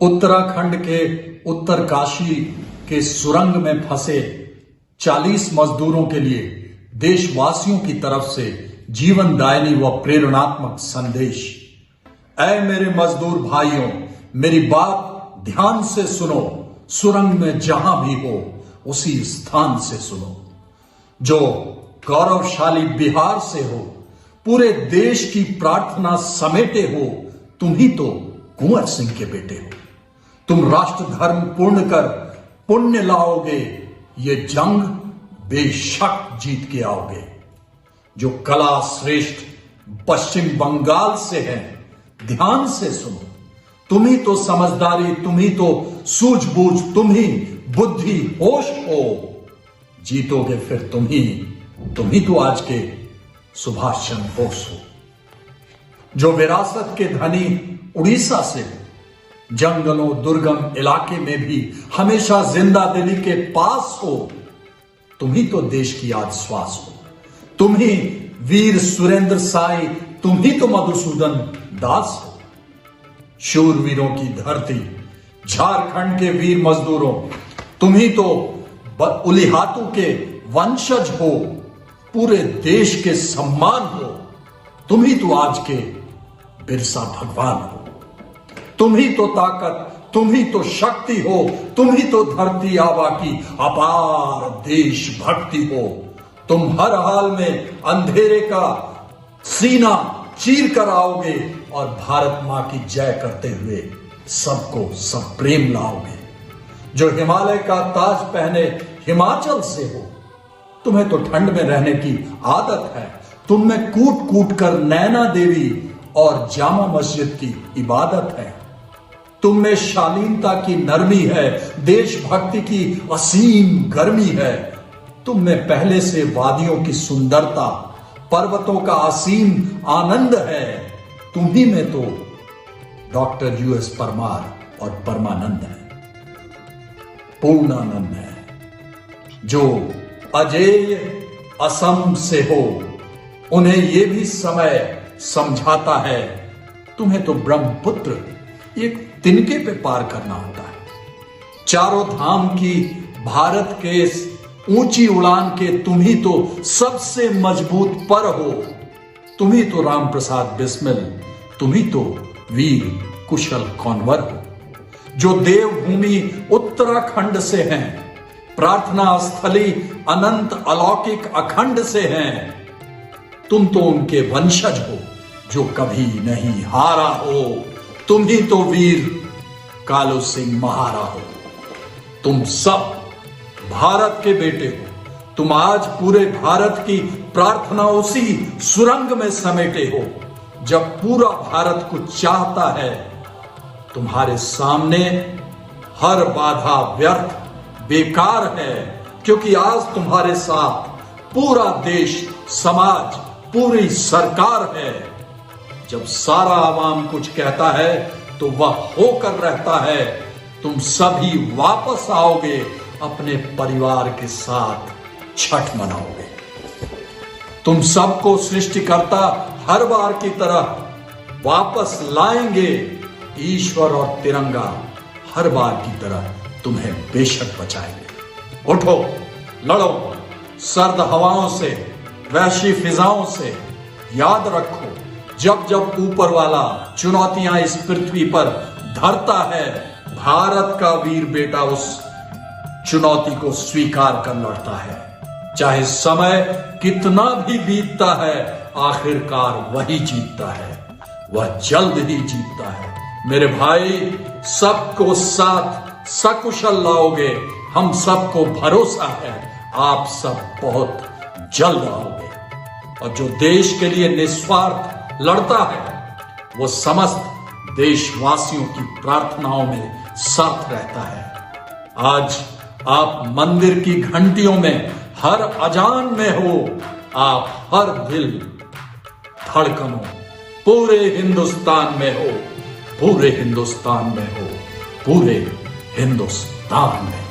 उत्तराखंड के उत्तरकाशी के सुरंग में फंसे 40 मजदूरों के लिए देशवासियों की तरफ से जीवनदायिनी व प्रेरणात्मक संदेश। ऐ मेरे मजदूर भाइयों, मेरी बात ध्यान से सुनो। सुरंग में जहां भी हो उसी स्थान से सुनो। जो गौरवशाली बिहार से हो, पूरे देश की प्रार्थना समेटे हो, तुम ही तो कुंवर सिंह के बेटे हो। तुम राष्ट्र धर्म पूर्ण कर पुण्य लाओगे, ये जंग बेशक जीत के आओगे। जो कला श्रेष्ठ पश्चिम बंगाल से है, ध्यान से सुनो। तुम ही तो समझदारी, तुम ही तो सूझबूझ, तुम ही बुद्धि होश हो। जीतोगे फिर तुम ही तो आज के सुभाष चंद्र बोस हो। जो विरासत के धनी उड़ीसा से जंगलों दुर्गम इलाके में भी हमेशा जिंदा दिली के पास हो, तुम ही तो देश की आज श्वास हो। तुम ही वीर सुरेंद्र साई, तुम ही तो मधुसूदन दास हो। शूरवीरों की धरती झारखंड के वीर मजदूरों, तुम ही तो उलिहातू के वंशज हो। पूरे देश के सम्मान हो। तुम ही तो आज के बिरसा भगवान हो। तुम ही तो ताकत, तुम ही तो शक्ति हो। तुम ही तो धरती आबा की अपार देशभक्ति हो। तुम हर हाल में अंधेरे का सीना चीर कर आओगे और भारत मां की जय करते हुए सबको सब प्रेम लाओगे। जो हिमालय का ताज पहने हिमाचल से हो, तुम्हें तो ठंड में रहने की आदत है। तुम में कूट कूट कर नैना देवी और जामा मस्जिद की इबादत है। तुम में शालीनता की नरमी है, देशभक्ति की असीम गर्मी है। तुम में पहले से वादियों की सुंदरता, पर्वतों का असीम आनंद है। तुम ही में तो डॉक्टर यूएस परमार और परमानंद है, पूर्णानंद है। जो अजेय असम से हो, उन्हें यह भी समय समझाता है। तुम्हें तो ब्रह्मपुत्र एक तिनके पे पार करना होता है। चारों धाम की भारत के ऊंची उड़ान के तुम ही तो सबसे मजबूत पर हो। तुम ही तो राम प्रसाद बिस्मिल, तुम ही तो वीर कुशल कौनवर हो। जो देवभूमि उत्तराखंड से हैं, प्रार्थना स्थली अनंत अलौकिक अखंड से हैं। तुम तो उनके वंशज हो जो कभी नहीं हारा हो। तुम ही तो वीर कालू सिंह महारा हो। तुम सब भारत के बेटे हो। तुम आज पूरे भारत की प्रार्थना उसी सुरंग में समेटे हो। जब पूरा भारत को चाहता है, तुम्हारे सामने हर बाधा व्यर्थ बेकार है, क्योंकि आज तुम्हारे साथ पूरा देश, समाज, पूरी सरकार है। जब सारा आवाम कुछ कहता है तो वह होकर रहता है। तुम सभी वापस आओगे, अपने परिवार के साथ छठ मनाओगे। तुम सबको सृष्टिकर्ता हर बार की तरह वापस लाएंगे। ईश्वर और तिरंगा हर बार की तरह तुम्हें बेशक बचाएंगे। उठो, लड़ो सर्द हवाओं से, वैश्वी फिजाओं से। याद रखो, जब जब ऊपर वाला चुनौतियां इस पृथ्वी पर धरता है, भारत का वीर बेटा उस चुनौती को स्वीकार कर लड़ता है। चाहे समय कितना भी बीतता है, आखिरकार वही जीतता है। वह जल्द ही जीतता है। मेरे भाई, सबको साथ सकुशल लाओगे। हम सबको भरोसा है, आप सब बहुत जल्द आओगे। और जो देश के लिए निस्वार्थ लड़ता है, वो समस्त देशवासियों की प्रार्थनाओं में साथ रहता है। आज आप मंदिर की घंटियों में हर अजान में हो। आप हर दिल धड़कनों पूरे हिंदुस्तान में हो। पूरे हिंदुस्तान में हो। पूरे हिंदुस्तान में।